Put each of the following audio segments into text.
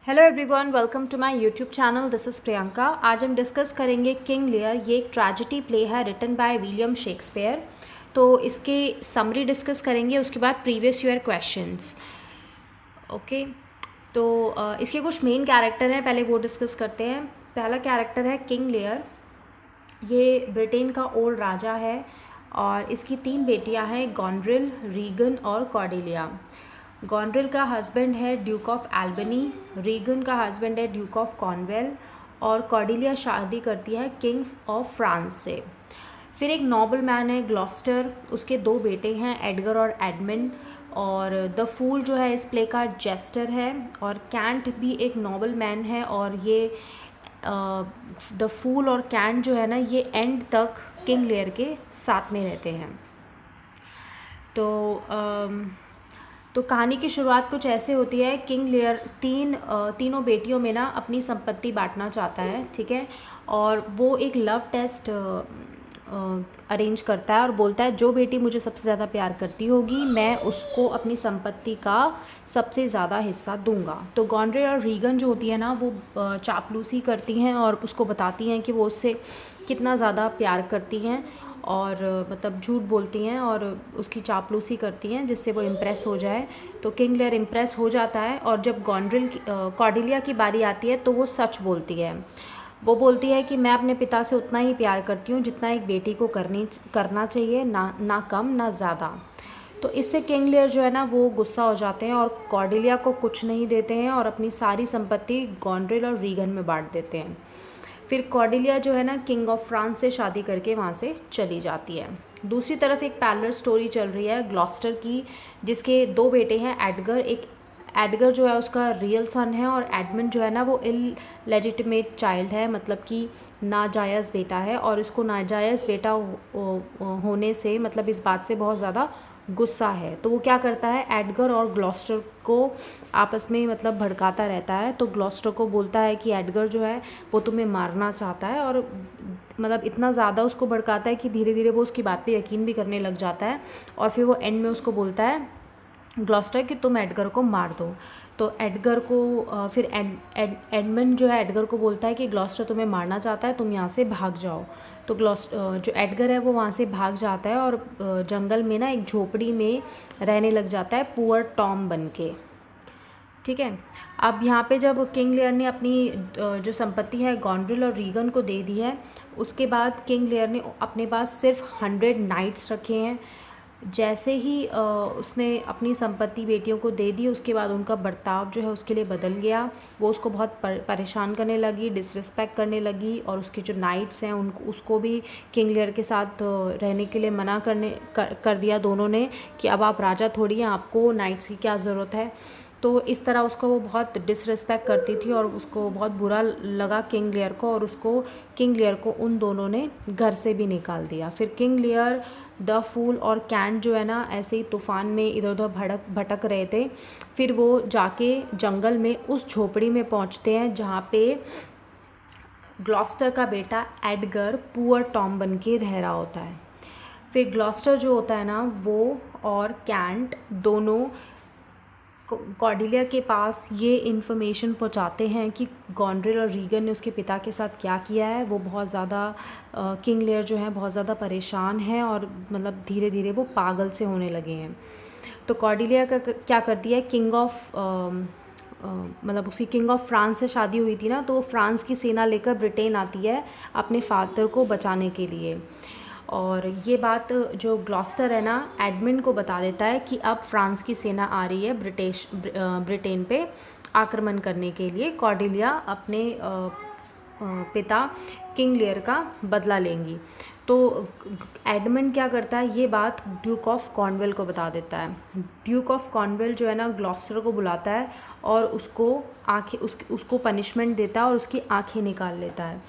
Hello everyone, welcome to my YouTube channel. This is Priyanka. आज हम discuss करेंगे King Lear. ये एक ट्रेजेडी प्ले है रिटन बाय विलियम शेक्सपियर। तो इसके समरी डिस्कस करेंगे, उसके बाद प्रीवियस ईयर क्वेश्चंस। ओके, तो इसके कुछ मेन कैरेक्टर हैं, पहले वो डिस्कस करते हैं। पहला कैरेक्टर है किंग लियर। ये ब्रिटेन का ओल्ड राजा है और इसकी 3 बेटियां हैं, गॉनड्रिल, रीगन और कॉर्डेलिया। गॉनड्रिल का हस्बैंड है ड्यूक ऑफ एल्बनी, रीगन का हस्बैंड है ड्यूक ऑफ कॉर्नवेल और कॉर्डेलिया शादी करती है किंग ऑफ फ्रांस से। फिर एक नॉबल मैन है ग्लॉस्टर, उसके 2 बेटे हैं एडगर और एडमंड। और द फूल जो है इस प्ले का जेस्टर है। और कैंट भी एक नॉबल मैन है और ये द फूल और कैंट जो है ना, ये एंड तक किंग लेयर के साथ में रहते हैं। तो कहानी की शुरुआत कुछ ऐसे होती है। किंग लेयर तीनों बेटियों में ना अपनी संपत्ति बांटना चाहता है, ठीक है। और वो एक लव टेस्ट अरेंज करता है और बोलता है जो बेटी मुझे सबसे ज़्यादा प्यार करती होगी मैं उसको अपनी संपत्ति का सबसे ज़्यादा हिस्सा दूंगा। तो गॉनड्रिल और रीगन जो होती है ना, वो चापलूसी करती हैं और उसको बताती हैं कि वो उससे कितना ज़्यादा प्यार करती हैं और मतलब झूठ बोलती हैं और उसकी चापलूसी करती हैं जिससे वो इम्प्रेस हो जाए। तो किंग लेयर इम्प्रेस हो जाता है और जब कॉर्डेलिया की बारी आती है तो वो सच बोलती है। वो बोलती है कि मैं अपने पिता से उतना ही प्यार करती हूँ जितना एक बेटी को करना चाहिए, ना कम ना ज़्यादा। तो इससे किंग लेयर जो है ना, वो गुस्सा हो जाते हैं और कॉर्डेलिया को कुछ नहीं देते हैं और अपनी सारी संपत्ति गॉनड्रिल और रीगन में बांट देते हैं। फिर कॉर्डेलिया जो है ना, किंग ऑफ फ्रांस से शादी करके वहाँ से चली जाती है। दूसरी तरफ एक पैरेलल स्टोरी चल रही है ग्लॉस्टर की, जिसके 2 बेटे हैं एडगर जो है उसका रियल सन है और एडमंड जो है ना, वो इलेजिटिमेट चाइल्ड है, मतलब कि नाजायज़ बेटा है। और इसको नाजायज़ बेटा होने से मतलब इस बात से बहुत ज़्यादा गुस्सा है। तो वो क्या करता है, एडगर और ग्लॉस्टर को आपस में मतलब भड़काता रहता है। तो ग्लॉस्टर को बोलता है कि एडगर जो है वो तुम्हें मारना चाहता है और मतलब इतना ज़्यादा उसको भड़काता है कि धीरे धीरे वो उसकी बात पे यकीन भी करने लग जाता है। और फिर वो एंड में उसको बोलता है ग्लॉस्टर कि तुम एडगर को मार दो। तो एडगर को फिर एडमंड जो है एडगर को बोलता है कि ग्लॉस्टर तुम्हें मारना चाहता है, तुम यहाँ से भाग जाओ। तो जो एडगर है वो वहाँ से भाग जाता है और जंगल में ना एक झोपड़ी में रहने लग जाता है पुअर टॉम बन के, ठीक है। अब यहाँ पे जब किंग लेयर ने अपनी जो संपत्ति है गॉनड्रिल और रीगन को दे दी है, उसके बाद किंग लेयर ने अपने पास सिर्फ 100 नाइट्स रखे हैं। जैसे ही उसने अपनी संपत्ति बेटियों को दे दी, उसके बाद उनका बर्ताव जो है उसके लिए बदल गया। वो उसको बहुत परेशान करने लगी, डिसरिस्पेक्ट करने लगी और उसके जो नाइट्स हैं उनको उसको भी किंग लेयर के साथ रहने के लिए मना कर दिया दोनों ने कि अब आप राजा थोड़ी हैं, आपको नाइट्स की क्या ज़रूरत है। तो इस तरह उसको वो बहुत डिसरिस्पेक्ट करती थी और उसको बहुत बुरा लगा किंग लेयर को, और किंग लेयर को उन दोनों ने घर से भी निकाल दिया। फिर किंग लेयर, द फूल और कैंट जो है ना, ऐसे ही तूफ़ान में इधर उधर भटक रहे थे। फिर वो जाके जंगल में उस झोपड़ी में पहुंचते हैं जहाँ पे ग्लॉस्टर का बेटा एडगर पुअर टॉम बन के रह रहा होता है। फिर ग्लॉस्टर जो होता है ना, वो और कैंट दोनों कॉर्डेलिया के पास ये इन्फॉर्मेशन पहुंचाते हैं कि गॉनड्रिल और रीगन ने उसके पिता के साथ क्या किया है। वो बहुत ज़्यादा किंग लेयर जो है बहुत ज़्यादा परेशान है और मतलब धीरे धीरे वो पागल से होने लगे हैं। तो कॉर्डेलिया का क्या करती है, मतलब उसकी किंग ऑफ फ्रांस से शादी हुई थी ना, तो वो फ्रांस की सेना लेकर ब्रिटेन आती है अपने फादर को बचाने के लिए। और ये बात जो ग्लॉस्टर है ना, एडमंड को बता देता है कि अब फ्रांस की सेना आ रही है ब्रिटेन पे आक्रमण करने के लिए। कॉर्डेलिया अपने पिता किंग लेयर का बदला लेंगी। तो एडमंड क्या करता है, ये बात ड्यूक ऑफ कॉर्नवेल को बता देता है। ड्यूक ऑफ कॉर्नवेल जो है ना, ग्लॉस्टर को बुलाता है और उसको पनिशमेंट देता है और उसकी आंखें निकाल लेता है।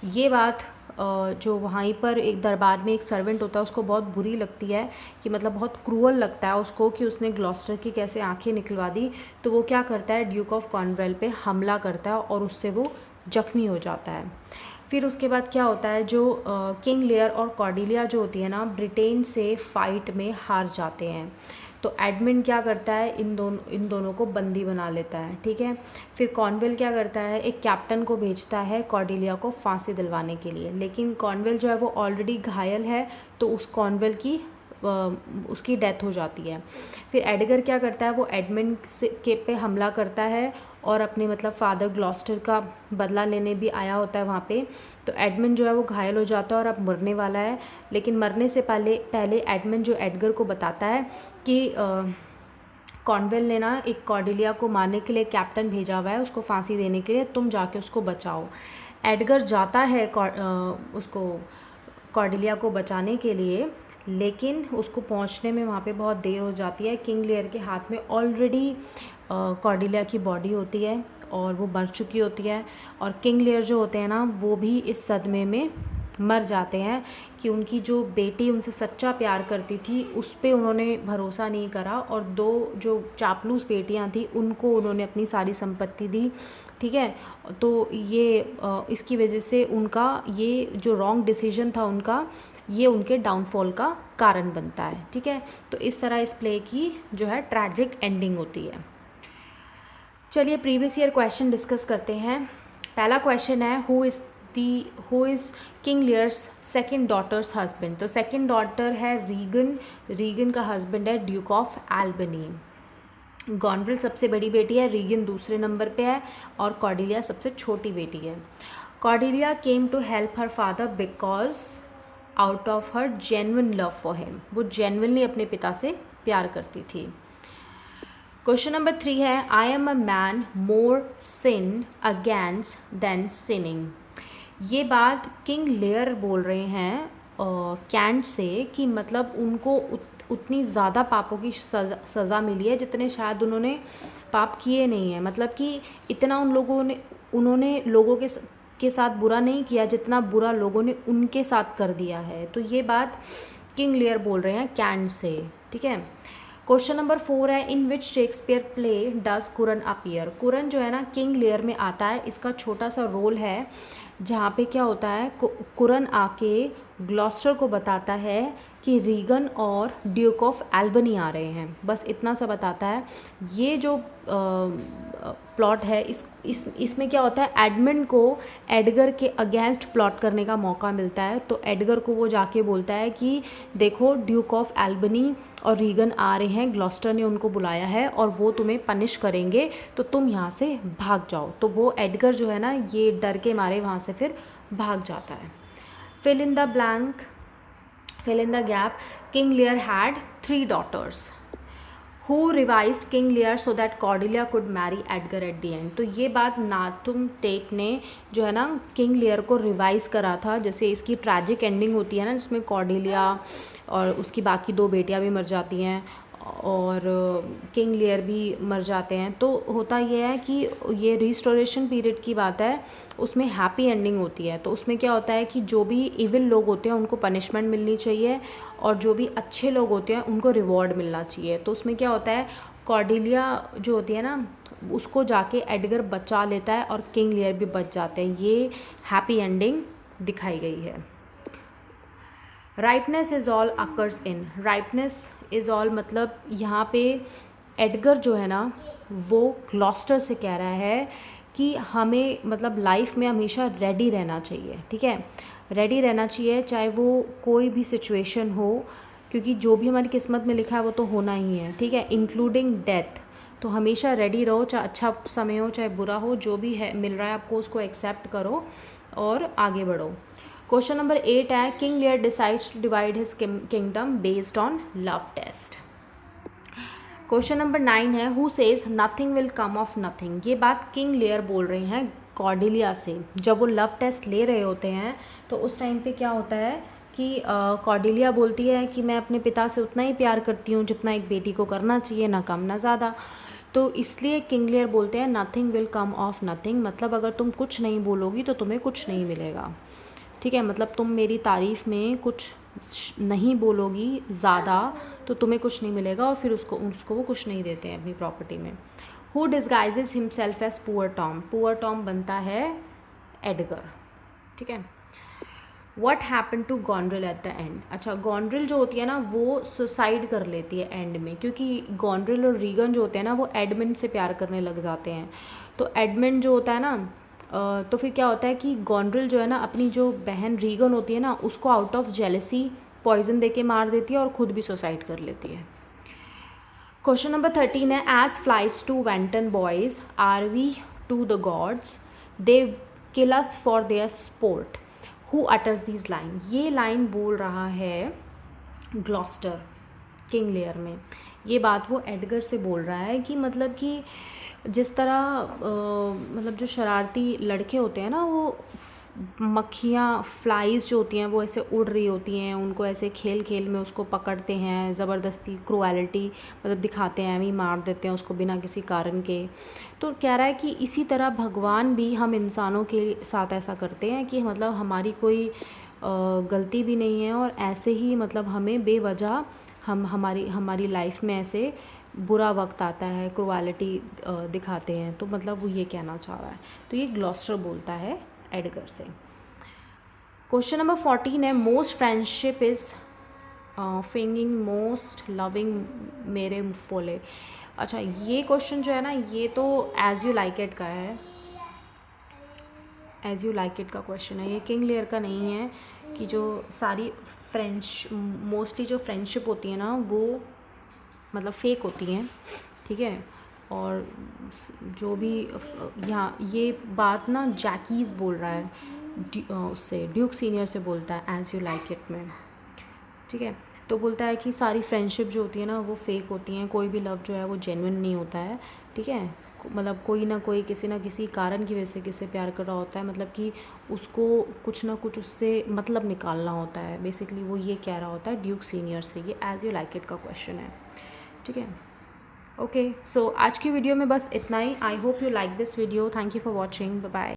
ये बात जो वहीं पर एक दरबार में एक सर्वेंट होता है उसको बहुत बुरी लगती है, कि मतलब बहुत क्रूअल लगता है उसको कि उसने ग्लॉस्टर की कैसे आंखें निकलवा दी। तो वो क्या करता है, ड्यूक ऑफ कॉर्नवेल पे हमला करता है और उससे वो जख्मी हो जाता है। फिर उसके बाद क्या होता है, जो किंग लेयर और कॉर्डेलिया जो होती है ना, ब्रिटेन से फाइट में हार जाते हैं। तो एडमिन क्या करता है, इन दोनों को बंदी बना लेता है, ठीक है। फिर कॉर्नवेल क्या करता है, एक कैप्टन को भेजता है कॉर्डेलिया को फांसी दिलवाने के लिए, लेकिन कॉर्नवेल जो है वो ऑलरेडी घायल है, तो उस कॉर्नवेल की उसकी डेथ हो जाती है। फिर एडगर क्या करता है, वो एडमिन के पे हमला करता है और अपने मतलब फादर ग्लॉस्टर का बदला लेने भी आया होता है वहाँ पे। तो एडमिन जो है वो घायल हो जाता है और अब मरने वाला है, लेकिन मरने से पहले एडमिन जो एडगर को बताता है कि कॉर्नवेल ने ना एक कॉर्डेलिया को मारने के लिए कैप्टन भेजा हुआ है, उसको फांसी देने के लिए, तुम जाके उसको बचाओ। एडगर जाता है उसको कॉर्डेलिया को बचाने के लिए, लेकिन उसको पहुंचने में वहाँ पे बहुत देर हो जाती है। किंग लियर के हाथ में ऑलरेडी कॉर्डेलिया की बॉडी होती है और वो मर चुकी होती है, और किंग लियर जो होते हैं ना वो भी इस सदमे में मर जाते हैं कि उनकी जो बेटी उनसे सच्चा प्यार करती थी उस पे उन्होंने भरोसा नहीं करा, और दो जो चापलूस बेटियां थी उनको उन्होंने अपनी सारी संपत्ति दी, ठीक है। तो ये इसकी वजह से उनका ये जो रॉन्ग डिसीजन था उनका, ये उनके डाउनफॉल का कारण बनता है, ठीक है। तो इस तरह इस प्ले की जो है ट्रैजिक एंडिंग होती है। चलिए प्रीवियस ईयर क्वेश्चन डिस्कस करते हैं। पहला क्वेश्चन है who is King Lear's second daughter's husband. तो सेकेंड डॉटर है रीगन का हस्बैंड है ड्यूक ऑफ एल्बनी। गॉनवेल सबसे बड़ी बेटी है, रीगन दूसरे नंबर पे है, और कॉर्डेलिया सबसे छोटी बेटी है। Cordelia came to help her father because out of her genuine love for him. वो जेन्युइनली अपने पिता से प्यार करती थी। क्वेश्चन नंबर 3 है I am a man more sin against than sinning. ये बात किंग लेयर बोल रहे हैं कैंट से कि मतलब उनको उतनी ज़्यादा पापों की सज़ा मिली है जितने शायद उन्होंने पाप किए नहीं हैं। मतलब कि इतना उन्होंने लोगों के साथ बुरा नहीं किया जितना बुरा लोगों ने उनके साथ कर दिया है। तो ये बात किंग लेयर बोल रहे हैं कैंट से, ठीक है। क्वेश्चन नंबर 4 है इन विच शेक्सपियर प्ले डज कुरन अपीयर। कुरन जो है ना किंग लेयर में आता है, इसका छोटा सा रोल है जहाँ पे क्या होता है, कुरन आके ग्लॉस्टर को बताता है कि रीगन और ड्यूक ऑफ एल्बनी आ रहे हैं, बस इतना सा बताता है। ये जो प्लॉट है इसमें क्या होता है, एडमंड को एडगर के अगेंस्ट प्लॉट करने का मौका मिलता है। तो एडगर को वो जाके बोलता है कि देखो ड्यूक ऑफ एल्बनी और रीगन आ रहे हैं, ग्लॉस्टर ने उनको बुलाया है और वो तुम्हें पनिश करेंगे, तो तुम यहाँ से भाग जाओ। तो वो एडगर जो है ना ये डर के मारे वहाँ से फिर भाग जाता है। Fill in the blank, fill in the gap. King Lear had 3 daughters who revised King Lear so that Cordelia could marry Edgar at the end। तो ये बात नाथुम टेक ने जो है ना किंग लियर को रिवाइज करा था, जैसे इसकी ट्रैजिक एंडिंग होती है ना जिसमें कॉर्डेलिया और उसकी बाकी 2 बेटियां भी मर जाती हैं और किंग लियर भी मर जाते हैं। तो होता ये है कि ये रिस्टोरेशन पीरियड की बात है, उसमें हैप्पी एंडिंग होती है। तो उसमें क्या होता है कि जो भी इविल लोग होते हैं उनको पनिशमेंट मिलनी चाहिए और जो भी अच्छे लोग होते हैं उनको रिवॉर्ड मिलना चाहिए। तो उसमें क्या होता है, कॉर्डेलिया जो होती है ना उसको जाके एडगर बचा लेता है और किंग लियर भी बच जाते हैं। ये हैप्पी एंडिंग दिखाई गई है। Rightness is all occurs in. Rightness is all मतलब यहाँ पे एडगर जो है ना वो ग्लॉस्टर से कह रहा है कि हमें मतलब लाइफ में हमेशा रेडी रहना चाहिए, ठीक है। रेडी रहना चाहिए चाहे वो कोई भी सिचुएशन हो, क्योंकि जो भी हमारी किस्मत में लिखा है वो तो होना ही है, ठीक है, इंक्लूडिंग डेथ। तो हमेशा रेडी रहो, चाहे अच्छा समय हो चाहे बुरा हो, जो भी है मिल रहा है आपको उसको एक्सेप्ट करो और आगे बढ़ो। क्वेश्चन नंबर 8 है King Lear decides to divide his kingdom based on love test. Question number 9 है who says nothing will come of nothing. ये बात किंग लियर बोल रहे हैं कॉर्डेलिया से। जब वो लव टेस्ट ले रहे होते हैं तो उस टाइम पे क्या होता है कि कॉर्डेलिया बोलती है कि मैं अपने पिता से उतना ही प्यार करती हूँ जितना एक बेटी को करना चाहिए, ना कम ना ज़्यादा। तो इसलिए किंग लियर बोलते हैं nothing will come of nothing, मतलब अगर तुम कुछ नहीं बोलोगी तो तुम्हें कुछ नहीं मिलेगा, ठीक है। मतलब तुम मेरी तारीफ़ में कुछ नहीं बोलोगी ज़्यादा तो तुम्हें कुछ नहीं मिलेगा, और फिर उसको वो कुछ नहीं देते हैं अपनी प्रॉपर्टी में। Who disguises himself as Poor Tom. Poor Tom बनता है एडगर, ठीक है। What happen to Goneril at the end. अच्छा, गॉन्ड्रिल जो होती है ना वो सुसाइड कर लेती है एंड में, क्योंकि गॉन्ड्रिल और रीगन जो होते हैं ना वो एडमिन से प्यार करने लग जाते हैं। तो एडमिन जो होता है ना तो फिर क्या होता है कि गॉन्ड्रिल जो है ना अपनी जो बहन रीगन होती है ना उसको आउट ऑफ जेलसी पॉइजन दे के मार देती है और ख़ुद भी सुसाइड कर लेती है। क्वेश्चन नंबर 13 है, as flies to wanton boys are we to the gods, they kill us for their sport, who utters this line. ये लाइन बोल रहा है ग्लॉस्टर किंग लियर में। ये बात वो एडगर से बोल रहा है कि मतलब कि जिस तरह मतलब जो शरारती लड़के होते हैं ना वो मक्खियाँ फ्लाइज जो होती हैं वो ऐसे उड़ रही होती हैं, उनको ऐसे खेल खेल में उसको पकड़ते हैं, ज़बरदस्ती क्रूएलिटी मतलब दिखाते हैं, भी मार देते हैं उसको बिना किसी कारण के। तो कह रहा है कि इसी तरह भगवान भी हम इंसानों के साथ ऐसा करते हैं कि मतलब हमारी कोई गलती भी नहीं है और ऐसे ही मतलब हमें बेवजह हमारी लाइफ में ऐसे बुरा वक्त आता है, क्रूएलिटी दिखाते हैं। तो मतलब वो ये कहना चाह रहा है। तो ये ग्लॉस्टर बोलता है एडगर से। क्वेश्चन नंबर 14 है, most friendship is feigning most loving mere folly. अच्छा, ये क्वेश्चन जो है ना ये तो एज़ यू लाइक इट का है, एज़ यू लाइक इट का क्वेश्चन है। ये किंग लियर का नहीं है कि जो सारी मोस्टली जो फ्रेंडशिप होती है ना वो मतलब फेक होती हैं, ठीक है। और जो भी यहाँ ये बात ना जैकीज़ बोल रहा है उससे, ड्यूक सीनियर से बोलता है एज़ यू लाइक इट में, ठीक है। तो बोलता है कि सारी फ्रेंडशिप जो होती है ना वो फेक होती हैं, कोई भी लव जो है वो जेन्युइन नहीं होता है, ठीक है। मतलब कोई ना कोई किसी ना किसी कारण की वजह से किससे प्यार कर रहा होता है, मतलब कि उसको कुछ ना कुछ उससे मतलब निकालना होता है। बेसिकली वो ये कह रहा होता है ड्यूक सीनियर से। ये एज़ यू लाइक इट का क्वेश्चन है, ठीक है। ओके, सो आज की वीडियो में बस इतना ही। I hope you like this video. Thank you for watching. Bye bye.